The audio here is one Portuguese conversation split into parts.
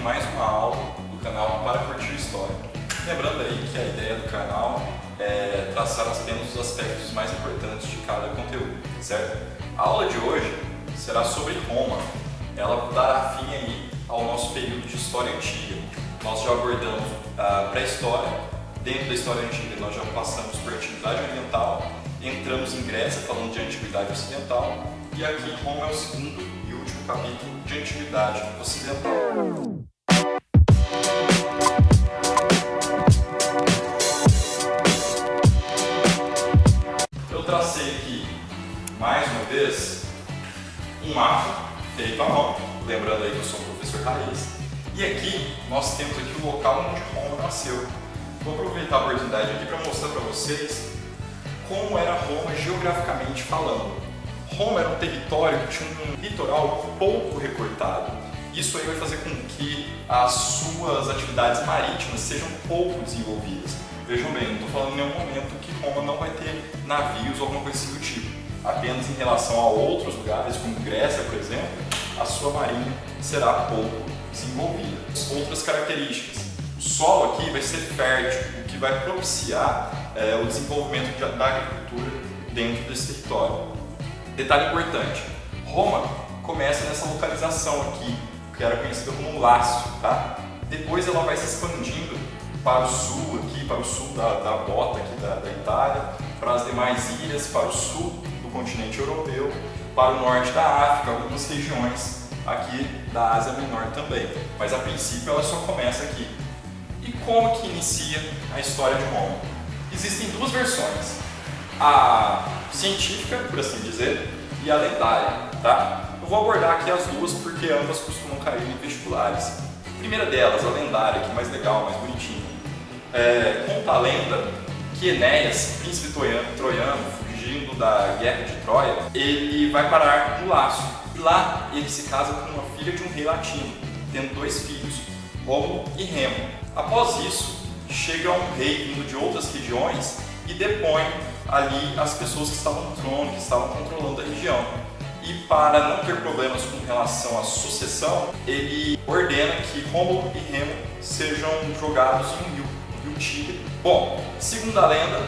mais uma aula do canal Para Curtir História. Lembrando aí que a ideia do canal é traçar apenas os aspectos mais importantes de cada conteúdo, certo? A aula de hoje será sobre Roma. Ela dará fim aí ao nosso período de História Antiga. Nós já abordamos a pré-história. Dentro da História Antiga nós já passamos por Antiguidade Oriental, entramos em Grécia falando de Antiguidade Ocidental e aqui Roma é o segundo e último capítulo de Antiguidade Ocidental. Eu tracei aqui, mais uma vez, um mapa feito à mão, lembrando aí que eu sou um professor raiz, e aqui nós temos aqui o local onde Roma nasceu. Vou aproveitar a oportunidade aqui para mostrar para vocês como era Roma geograficamente falando. Roma era um território que tinha um litoral pouco recortado. Isso aí vai fazer com que as suas atividades marítimas sejam pouco desenvolvidas. Vejam bem, não estou falando em nenhum momento que Roma não vai ter navios ou alguma coisa assim do tipo. Apenas em relação a outros lugares, como Grécia, por exemplo, a sua marinha será pouco desenvolvida. Outras características. O solo aqui vai ser fértil, o que vai propiciar o desenvolvimento da agricultura dentro desse território. Detalhe importante, Roma começa nessa localização aqui, que era conhecida como Lácio, tá? Depois ela vai se expandindo para o sul aqui, para o sul da bota aqui da Itália, para as demais ilhas, para o sul do continente europeu, para o norte da África, algumas regiões aqui da Ásia Menor também. Mas a princípio ela só começa aqui. E como que inicia a história de Roma? Existem duas versões, a científica, por assim dizer, e a lendária, tá? Eu vou abordar aqui as duas porque ambas costumam cair em vestibulares. A primeira delas, a lendária, que é mais legal, mais bonitinha, conta a lenda que Enéas, príncipe troiano, fugindo da guerra de Troia, ele vai parar no Lácio. E lá ele se casa com uma filha de um rei latino, tendo dois filhos, Rômulo e Remo. Após isso, chega um rei vindo de outras regiões e depõe ali as pessoas que estavam no trono, que estavam controlando a região. E para não ter problemas com relação à sucessão, ele ordena que Rômulo e Remo sejam jogados em um rio, o rio Tigre. Bom, segundo a lenda,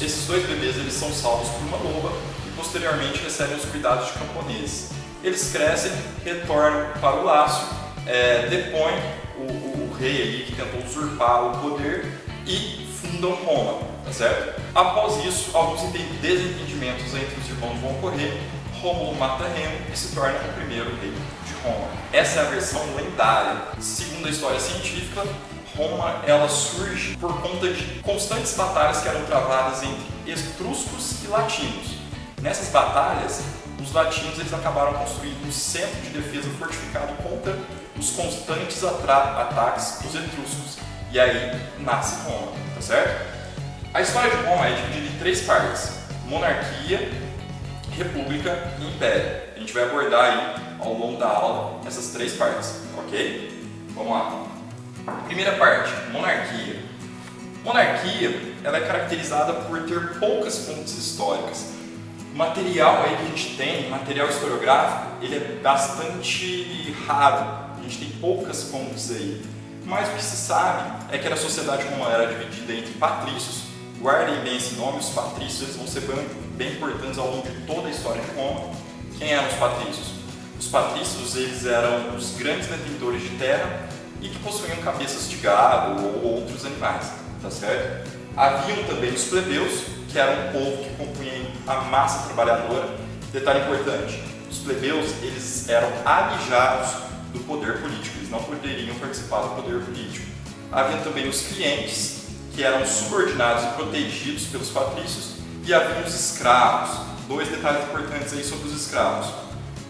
esses dois bebês eles são salvos por uma loba e posteriormente recebem os cuidados de camponeses. Eles crescem, retornam para o Lácio, depõem o rei ali que tentou usurpar o poder e fundam Roma, tá certo? Após isso, alguns desentendimentos entre os irmãos vão ocorrer, Rômulo mata Remo e se torna o primeiro rei de Roma. Essa é a versão lendária. Segundo a história científica, Roma ela surge por conta de constantes batalhas que eram travadas entre etruscos e latinos. Nessas batalhas, os latinos eles acabaram construindo um centro de defesa fortificado contra os constantes ataques dos etruscos. E aí nasce Roma, tá certo? A história de Roma é dividida em três partes: monarquia, república e império. A gente vai abordar aí ao longo da aula essas três partes, ok? Vamos lá. Primeira parte, monarquia. Monarquia ela é caracterizada por ter poucas fontes históricas. O material aí que a gente tem, material historiográfico, ele é bastante raro. A gente tem poucas fontes aí. Mas o que se sabe é que a sociedade romana era dividida entre patrícios. Guardem bem esse nome, os patrícios eles vão ser bem importantes ao longo de toda a história de Roma. Quem eram os patrícios? Os patrícios eles eram os grandes detentores de terra e que possuíam cabeças de gado ou outros animais, tá certo? Haviam também os plebeus, que eram um povo que compunha a massa trabalhadora. Detalhe importante, os plebeus eles eram alijados do poder político, eles não poderiam participar do poder político. Havia também os clientes, que eram subordinados e protegidos pelos patrícios, e havia os escravos. Dois detalhes importantes aí sobre os escravos.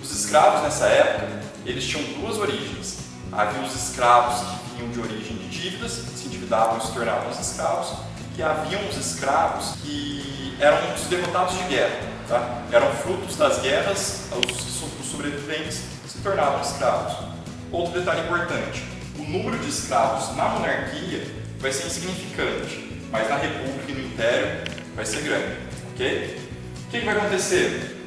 Os escravos nessa época, eles tinham duas origens. Havia os escravos que vinham de origem de dívidas, se endividavam e se tornavam os escravos, e haviam os escravos que eram os derrotados de guerra, tá? Eram frutos das guerras, os sobreviventes se tornavam escravos. Outro detalhe importante, o número de escravos na monarquia vai ser insignificante, mas na república e no império vai ser grande, ok? O que vai acontecer?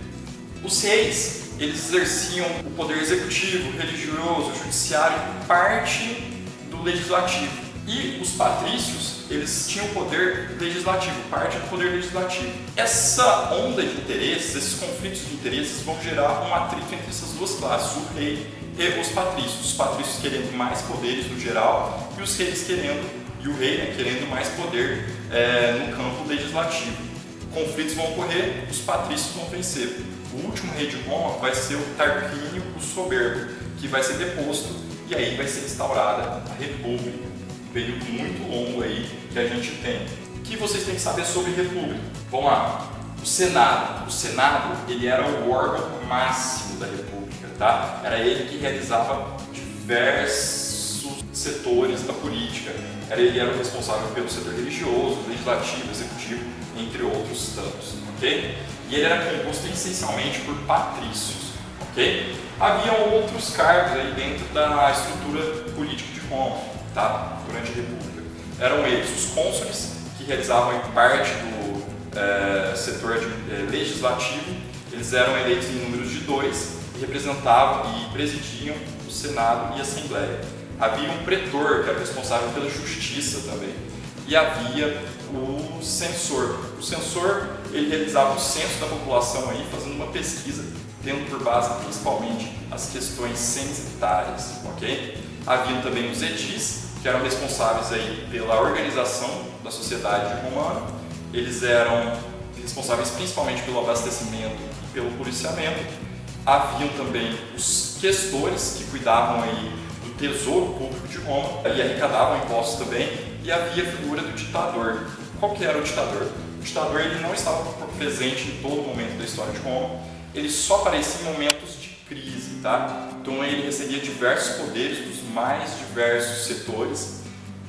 Os reis eles exerciam o poder executivo, religioso, judiciário, parte do legislativo. E os patrícios, eles tinham o poder legislativo, parte do poder legislativo. Essa onda de interesses, esses conflitos de interesses vão gerar um atrito entre essas duas classes, o rei e os patrícios querendo mais poderes no geral e os reis e o rei, né, querendo mais poder no campo legislativo. Conflitos vão ocorrer, os patrícios vão vencer. O último rei de Roma vai ser o Tarquínio o Soberbo, que vai ser deposto e aí vai ser instaurada a República. Um período muito longo aí que a gente tem. O que vocês têm que saber sobre República? Vamos lá. O Senado, ele era o órgão máximo da República, tá? Era ele que realizava diversos setores da política. Ele era o responsável pelo setor religioso, legislativo, executivo, entre outros tantos, ok? E ele era composto essencialmente por patrícios, ok? Havia outros cargos aí dentro da estrutura política de Roma, tá? Durante a República. Eram eles os cônsules, que realizavam parte do setor legislativo. Eles eram eleitos em números de 2 e representavam e presidiam o Senado e a Assembleia. Havia um pretor, que era responsável pela justiça também. E havia o censor. O censor, ele realizava o censo da população aí, fazendo uma pesquisa, tendo por base principalmente as questões censitárias, ok? Havia também os edis, que eram responsáveis aí pela organização da sociedade romana. Eles eram responsáveis principalmente pelo abastecimento e pelo policiamento. Haviam também os questores, que cuidavam aí do tesouro público de Roma e arrecadavam impostos também. E havia a figura do ditador. Qual que era o ditador? O ditador, ele não estava presente em todo momento da história de Roma. Ele só aparecia em momentos de crise, tá? Então ele recebia diversos poderes dos mais diversos setores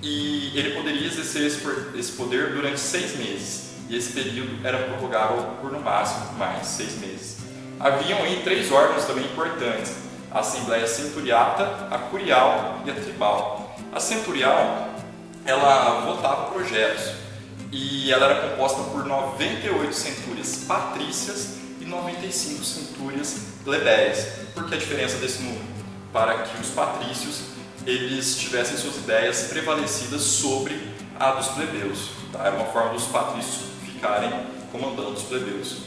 e ele poderia exercer esse poder durante 6 meses. E esse período era prorrogável por no máximo mais 6 meses. Haviam aí 3 órgãos também importantes: a Assembleia Centuriata, a Curial e a Tribal. A Centurial, ela votava projetos e ela era composta por 98 centúrias patrícias e 95 centúrias plebeias. Por que a diferença desse número? Para que os patrícios eles tivessem suas ideias prevalecidas sobre a dos plebeus. Tá? Era uma forma dos patrícios ficarem comandando os plebeus.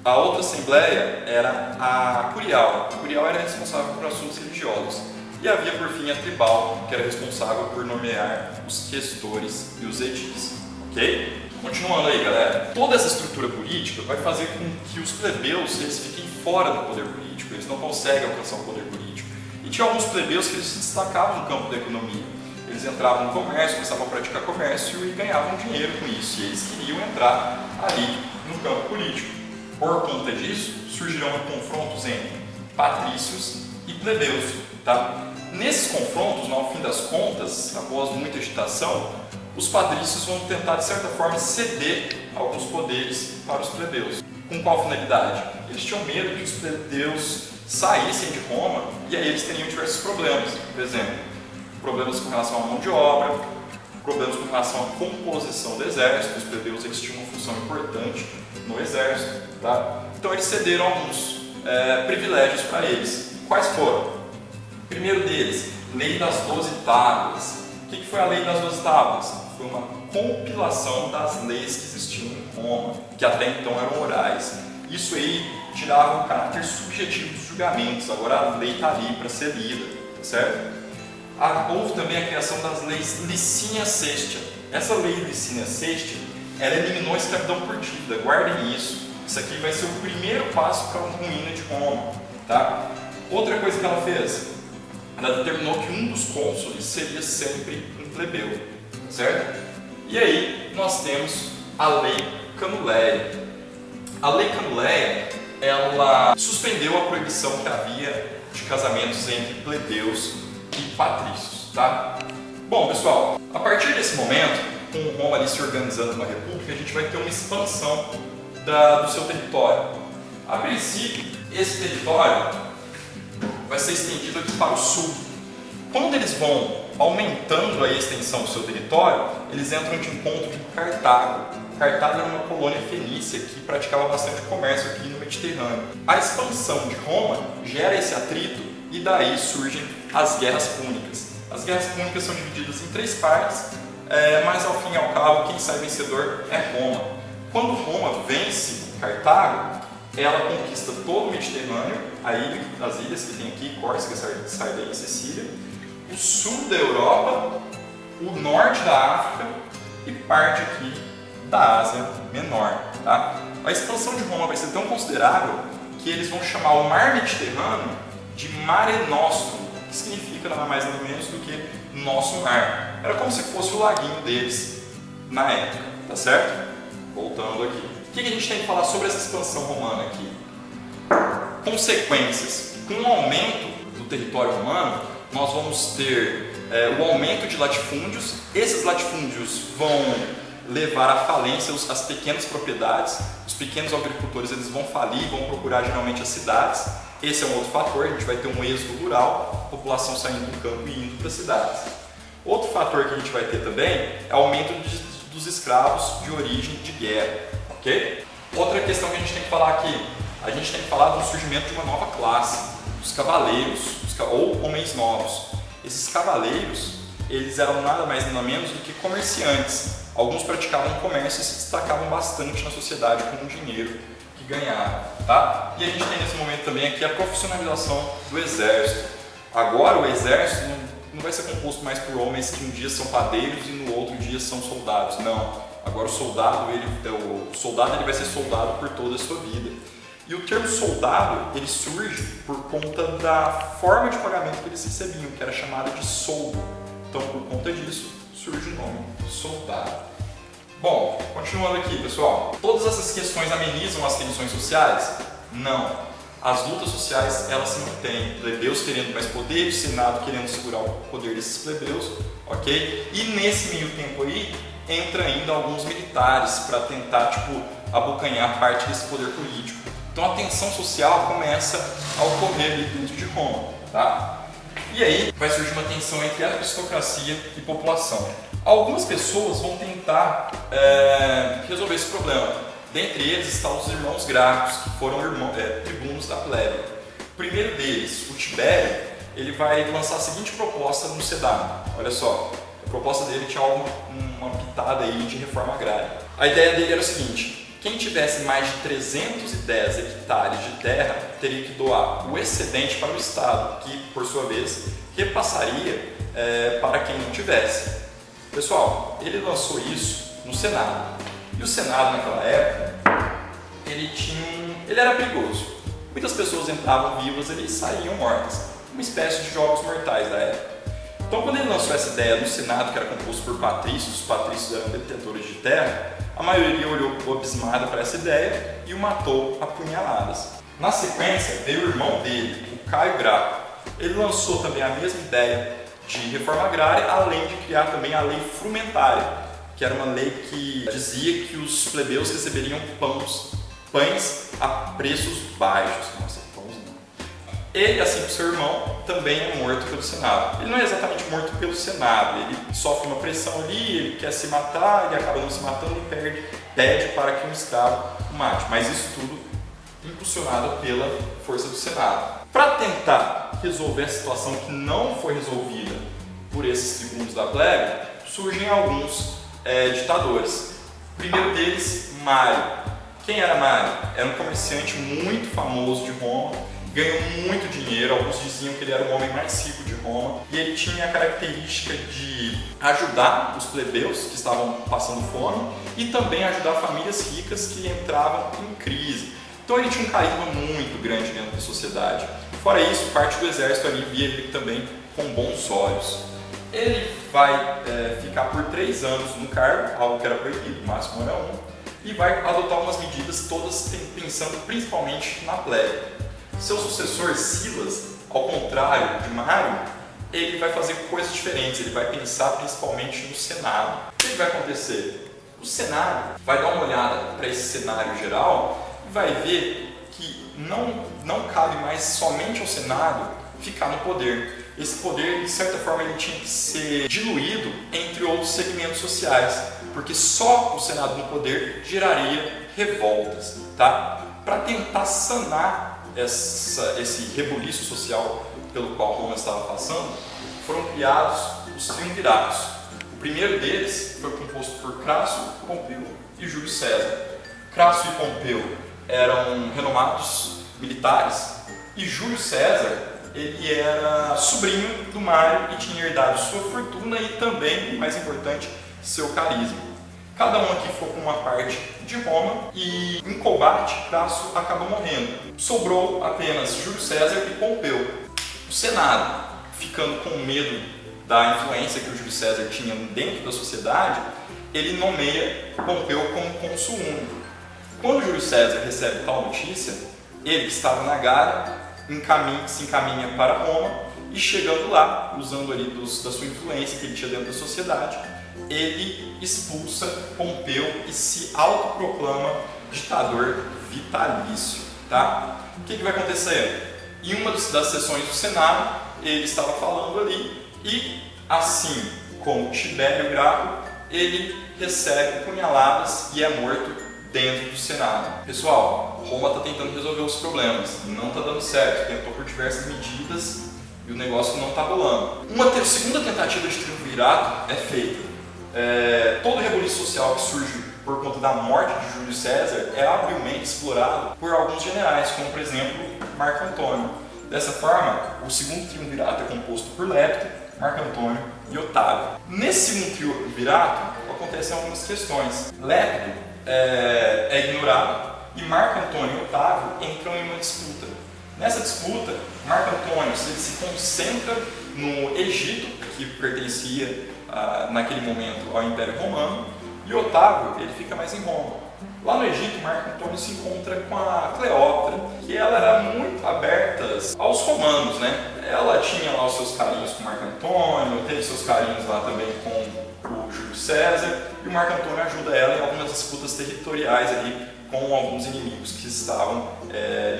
A outra assembleia era a Curial. A Curial era responsável por assuntos religiosos. E havia, por fim, a Tribal, que era responsável por nomear os questores e os edis. Ok? Continuando aí, galera. Toda essa estrutura política vai fazer com que os plebeus eles fiquem fora do poder político. Eles não conseguem alcançar o poder político. E tinha alguns plebeus que eles se destacavam no campo da economia. Eles entravam no comércio, começavam a praticar comércio e ganhavam dinheiro com isso. E eles queriam entrar ali no campo político. Por conta disso, surgirão confrontos entre patrícios e plebeus. Tá? Nesses confrontos, no fim das contas, após muita agitação, os patrícios vão tentar, de certa forma, ceder alguns poderes para os plebeus. Com qual finalidade? Eles tinham medo que os plebeus saíssem de Roma e aí eles teriam diversos problemas. Por exemplo, problemas com relação à mão de obra, problemas com relação à composição do exército. Os plebeus eles tinham uma função importante no exército. Tá? Então eles cederam alguns privilégios para eles. Quais foram? O primeiro deles, Lei das 12 Tábuas. O que foi a Lei das 12 Tábuas? Foi uma compilação das leis que existiam em Roma, que até então eram orais. Isso aí tirava o caráter subjetivo dos julgamentos. Agora a lei está ali para ser lida, certo? Houve também a criação das leis Licínia Sextia. Essa lei Licínia Sextia, ela eliminou a escravidão por dívida. Guardem isso. Isso aqui vai ser o primeiro passo para a ruína de Roma, tá? Outra coisa que ela fez, ela determinou que um dos cônsules seria sempre um plebeu, certo? E aí nós temos a Lei Canuleia. A Lei Canuleia, ela suspendeu a proibição que havia de casamentos entre plebeus e patrícios, tá? Bom, pessoal, a partir desse momento, com Roma ali se organizando numa república, a gente vai ter uma expansão do seu território. A princípio, esse território vai ser estendido aqui para o sul. Quando eles vão aumentando a extensão do seu território, eles entram de encontro de Cartago. Cartago era uma colônia fenícia que praticava bastante comércio aqui no Mediterrâneo. A expansão de Roma gera esse atrito e daí surgem as guerras púnicas. As guerras púnicas são divididas em 3 partes, mas ao fim e ao cabo quem sai vencedor é Roma. Quando Roma vence Cartago, ela conquista todo o Mediterrâneo, as ilhas que tem aqui, Córcega, Sardenha e Sicília, o sul da Europa, o norte da África e parte aqui da Ásia Menor. Tá? A expansão de Roma vai ser tão considerável que eles vão chamar o mar Mediterrâneo de Mare Nostrum, que significa nada mais nada menos do que nosso mar. Era como se fosse o laguinho deles na época, tá certo? Voltando aqui. O que a gente tem que falar sobre essa expansão romana aqui? Consequências. Com o aumento do território romano, nós vamos ter o aumento de latifúndios. Esses latifúndios vão levar à falência as pequenas propriedades. Os pequenos agricultores eles vão falir e vão procurar geralmente as cidades. Esse é um outro fator, a gente vai ter um êxodo rural, a população saindo do campo e indo para as cidades. Outro fator que a gente vai ter também é o aumento dos escravos de origem de guerra. Okay? Outra questão que a gente tem que falar aqui, a gente tem que falar do surgimento de uma nova classe, os cavaleiros, ou homens novos. Esses cavaleiros, eles eram nada mais nada menos do que comerciantes. Alguns praticavam comércio e se destacavam bastante na sociedade com o dinheiro que ganhavam. Tá? E a gente tem nesse momento também aqui a profissionalização do exército. Agora o exército não vai ser composto mais por homens que um dia são padeiros e no outro dia são soldados. Não. Agora o soldado ele vai ser soldado por toda a sua vida. E o termo soldado ele surge por conta da forma de pagamento que eles recebiam, que era chamada de soldo. Então, por conta disso, surge o nome soldado. Bom, continuando aqui, pessoal. Todas essas questões amenizam as tensões sociais? Não. As lutas sociais, elas se mantêm. Plebeus querendo mais poder, o Senado querendo segurar o poder desses plebeus, ok? E nesse meio tempo aí, entra ainda alguns militares para tentar, abocanhar parte desse poder político. Então a tensão social começa a ocorrer ali dentro de Roma, tá? E aí vai surgir uma tensão entre a aristocracia e população. Algumas pessoas vão tentar resolver esse problema. Dentre eles estão os irmãos Gracos, que foram tribunos da plebe. O primeiro deles, o Tibério, ele vai lançar a seguinte proposta no Senado. Olha só, a proposta dele tinha uma pitada aí de reforma agrária. A ideia dele era o seguinte: quem tivesse mais de 310 hectares de terra teria que doar o excedente para o Estado, que, por sua vez, repassaria para quem não tivesse. Pessoal, ele lançou isso no Senado. E o Senado, naquela época, ele era perigoso. Muitas pessoas entravam vivas e saíam mortas. Uma espécie de jogos mortais da época. Então, quando ele lançou essa ideia no Senado, que era composto por patrícios, os patrícios eram detentores de terra, a maioria olhou abismada para essa ideia e o matou a punhaladas. Na sequência, veio o irmão dele, o Caio Graco. Ele lançou também a mesma ideia de reforma agrária, além de criar também a lei frumentária, que era uma lei que dizia que os plebeus receberiam pães a preços baixos. Nossa, pães não. Ele, assim como seu irmão, também é morto pelo Senado. Ele não é exatamente morto pelo Senado, ele sofre uma pressão ali, ele quer se matar, ele acaba não se matando e pede para que um escravo o mate. Mas isso tudo impulsionado pela força do Senado. Para tentar resolver a situação que não foi resolvida por esses tribunos da plebe, surgem alguns ditadores. O primeiro deles, Mário. Quem era Mário? Era um comerciante muito famoso de Roma, ganhou muito dinheiro, alguns diziam que ele era o homem mais rico de Roma, e ele tinha a característica de ajudar os plebeus que estavam passando fome e também ajudar famílias ricas que entravam em crise. Então ele tinha um carisma muito grande dentro da sociedade. Fora isso, parte do exército ali via ele também com bons olhos. Ele vai ficar por 3 anos no cargo, algo que era proibido, o máximo era 1, e vai adotar umas medidas todas pensando principalmente na plebe. Seu sucessor, Silas, ao contrário de Mário, ele vai fazer coisas diferentes, ele vai pensar principalmente no Senado. O que vai acontecer? O Senado vai dar uma olhada para esse cenário geral e vai ver que não cabe mais somente ao Senado ficar no poder. Esse poder, de certa forma, ele tinha que ser diluído entre outros segmentos sociais, porque só o Senado no poder geraria revoltas, tá? Para tentar sanar esse rebuliço social pelo qual Roma estava passando, foram criados os triunviratos. O primeiro deles foi composto por Crasso, Pompeu e Júlio César. Crasso e Pompeu eram renomados militares e Júlio César ele era sobrinho do Mário e tinha herdado sua fortuna e também, o mais importante, seu carisma. Cada um aqui ficou com uma parte de Roma e em combate Crasso acabou morrendo. Sobrou apenas Júlio César e Pompeu. O Senado, ficando com medo da influência que o Júlio César tinha dentro da sociedade, ele nomeia Pompeu como cônsul único. Quando Júlio César recebe tal notícia, ele que estava na Gália se encaminha para Roma e chegando lá, usando ali da sua influência que ele tinha dentro da sociedade, ele expulsa Pompeu e se autoproclama ditador vitalício, tá? O que vai acontecer? Em uma das sessões do Senado, ele estava falando ali e, assim como Tibério Graco, ele recebe punhaladas e é morto dentro do Senado. Pessoal, Roma está tentando resolver os problemas, não está dando certo, tentou por diversas medidas e o negócio não está rolando. Uma segunda tentativa de triunvirato é feita. Todo o rebuliço social que surge por conta da morte de Júlio César é habilmente explorado por alguns generais, como por exemplo Marco Antônio. Dessa forma, o segundo triunvirato é composto por Lepto, Marco Antônio e Otávio. Nesse segundo triunvirato acontecem algumas questões. Lepto é ignorado e Marco Antônio e Otávio entram em uma disputa. Nessa disputa, Marco Antônio ele se concentra no Egito, que pertencia naquele momento ao Império Romano, e Otávio ele fica mais em Roma. Lá no Egito, Marco Antônio se encontra com a Cleópatra, que ela era muito aberta aos romanos, né? Ela tinha lá os seus carinhos com Marco Antônio, teve seus carinhos lá também com o Júlio César, e o Marco Antônio ajuda ela em algumas disputas territoriais ali com alguns inimigos que estavam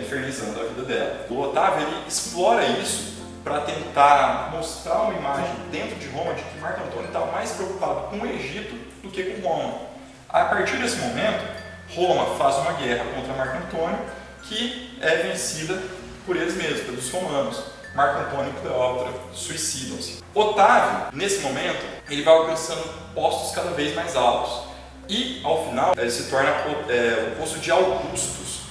infernizando a vida dela. O Otávio ele explora isso para tentar mostrar uma imagem dentro de Roma de que Marco Antônio estava mais preocupado com o Egito do que com Roma. A partir desse momento, Roma faz uma guerra contra Marco Antônio, que é vencida por eles mesmos, pelos romanos. Marco Antônio e Cleópatra suicidam-se. Otávio, nesse momento, ele vai alcançando postos cada vez mais altos. E, ao final, ele se torna o posto de Augustus.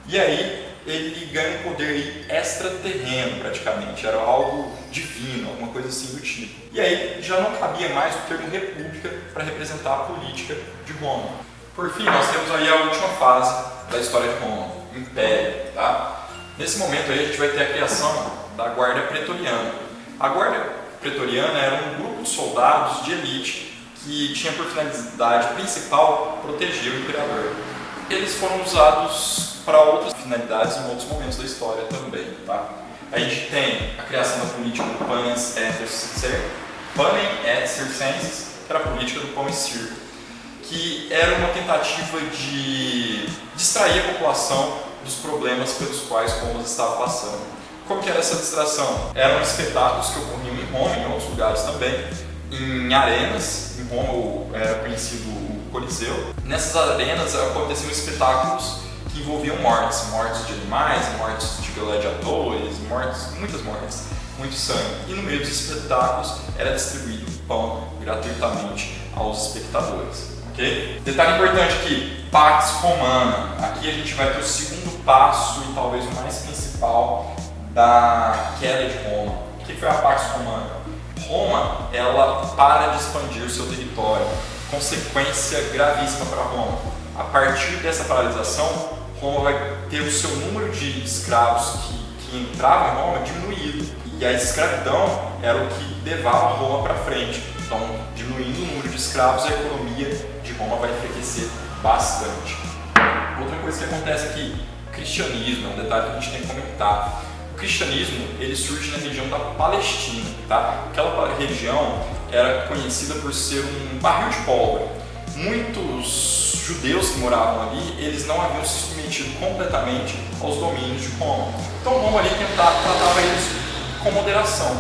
E aí, ele ganha um poder extraterreno, praticamente. Era algo divino, alguma coisa assim do tipo. E aí, já não cabia mais o termo república para representar a política de Roma. Por fim, nós temos aí a última fase da história de Roma, o Império, tá? Nesse momento aí, a gente vai ter a criação da Guarda Pretoriana. A Guarda Pretoriana era um grupo de soldados de elite que tinha por finalidade principal proteger o imperador. Eles foram usados para outras finalidades em outros momentos da história também, tá? A gente tem a criação da política do Panem et Circenses, que era a política do pão e circo, que era uma tentativa de distrair a população dos problemas pelos quais Roma estava passando. Como que era essa distração? Eram espetáculos que ocorriam em Roma e em outros lugares também, em arenas. Em Roma era conhecido o Coliseu. Nessas arenas aconteciam espetáculos que envolviam mortes de animais, mortes de gladiadores, muitas mortes, muito sangue. E no meio dos espetáculos era distribuído pão gratuitamente aos espectadores. Okay? Detalhe importante aqui, Pax Romana. Aqui a gente vai ter o segundo passo e talvez o mais principal da queda de Roma. O que foi a Pax Romana? Roma, ela para de expandir o seu território, consequência gravíssima para Roma. A partir dessa paralisação, Roma vai ter o seu número de escravos que entravam em Roma diminuído. E a escravidão era o que levava Roma para frente. Então, diminuindo o número de escravos, a economia de Roma vai enfraquecer bastante. Outra coisa que acontece aqui, o cristianismo, é um detalhe que a gente tem que comentar. O cristianismo ele surge na região da Palestina, tá? Aquela região era conhecida por ser um barril de pólvora. Muitos judeus que moravam ali, eles não haviam se submetido completamente aos domínios de Roma. Então Roma ali tratava eles com moderação,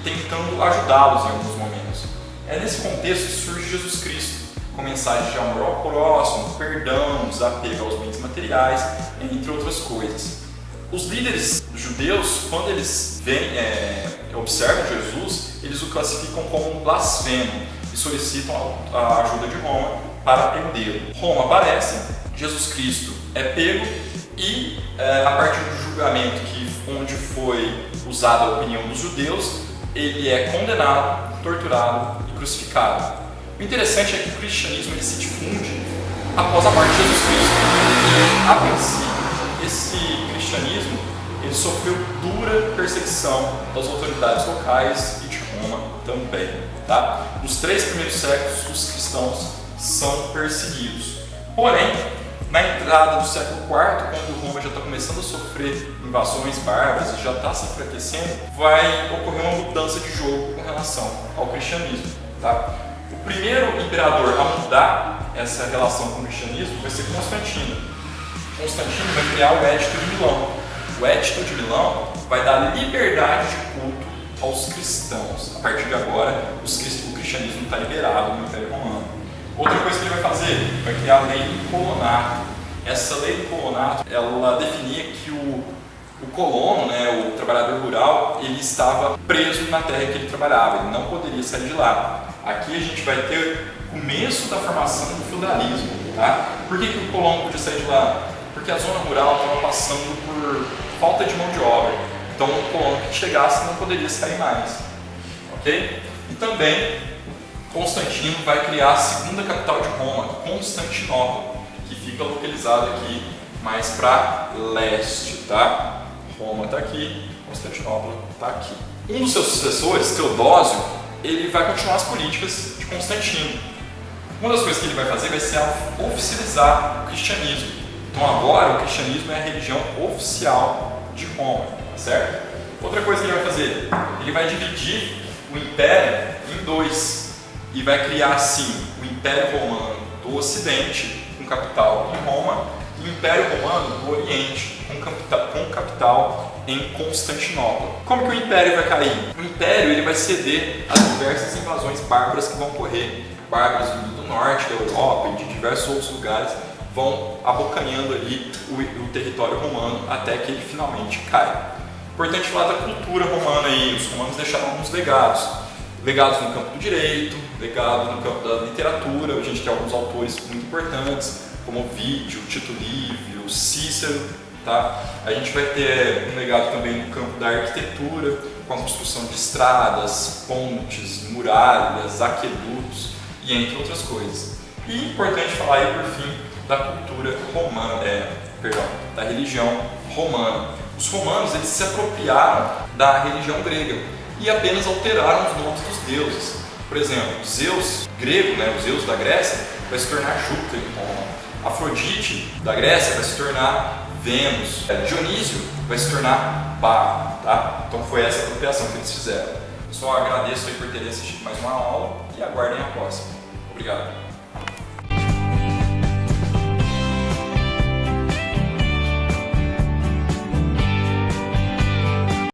tentando ajudá-los em alguns momentos. É nesse contexto que surge Jesus Cristo, com mensagens de amor ao próximo, perdão, desapego aos bens materiais, entre outras coisas. Os líderes judeus, quando eles observam Jesus, eles o classificam como um blasfemo e solicitam a ajuda de Roma para prendê-lo. Roma aparece, Jesus Cristo é pego e, a partir do julgamento onde foi usada a opinião dos judeus, ele é condenado, torturado e crucificado. O interessante é que o cristianismo ele se difunde após a morte de Jesus Cristo. E, a princípio, esse cristianismo ele sofreu dura perseguição das autoridades locais e de Roma também. Tá? Nos 3 primeiros séculos, os cristãos são perseguidos. Porém, na entrada do século IV, quando Roma já está começando a sofrer invasões bárbaras e já está se enfraquecendo, vai ocorrer uma mudança de jogo com relação ao cristianismo. Tá? O primeiro imperador a mudar essa relação com o cristianismo vai ser Constantino. Constantino vai criar o Edito de Milão. O Edito de Milão vai dar liberdade de culto aos cristãos. A partir de agora, o cristianismo está liberado no Império Romano. Outra coisa que ele vai fazer, vai criar a lei do colonato. Essa lei do colonato, ela definia que o colono, o trabalhador rural, ele estava preso na terra que ele trabalhava, ele não poderia sair de lá. Aqui a gente vai ter o começo da formação do feudalismo. Tá? Por que o colono podia sair de lá? Porque a zona rural estava passando por falta de mão de obra. Então o colono que chegasse não poderia sair mais. Ok? E também Constantino vai criar a segunda capital de Roma, Constantinopla, que fica localizada aqui mais para leste. Tá? Roma está aqui, Constantinopla está aqui. Um dos seus sucessores, Teodósio, ele vai continuar as políticas de Constantino. Uma das coisas que ele vai fazer vai ser oficializar o cristianismo. Então agora o cristianismo é a religião oficial de Roma, tá certo? Outra coisa que ele vai fazer, ele vai dividir o império em 2 e vai criar assim o Império Romano do Ocidente, com capital em Roma, e o Império Romano do Oriente, com capital em Constantinopla. Como que o Império vai cair? O Império ele vai ceder às diversas invasões bárbaras que vão ocorrer. Bárbaros vindo do norte da Europa e de diversos outros lugares vão abocanhando ali o território romano até que ele finalmente cai. Importante falar da cultura romana aí. Os romanos deixaram alguns legados. Legados no campo do direito, legado no campo da literatura. A gente tem alguns autores muito importantes, como Ovídio, Tito Livio, Cícero. Tá? A gente vai ter um legado também no campo da arquitetura, com a construção de estradas, pontes, muralhas, aquedutos e entre outras coisas. E importante falar aí, por fim, da cultura romana, da religião romana. Os romanos eles se apropriaram da religião grega e apenas alteraram os nomes dos deuses. Por exemplo, Zeus grego, o Zeus da Grécia, vai se tornar Júpiter em Roma. Afrodite da Grécia vai se tornar Vênus. Dionísio vai se tornar Baco. Tá? Então foi essa apropriação que eles fizeram. Só agradeço aí por terem assistido mais uma aula e aguardem a próxima. Obrigado.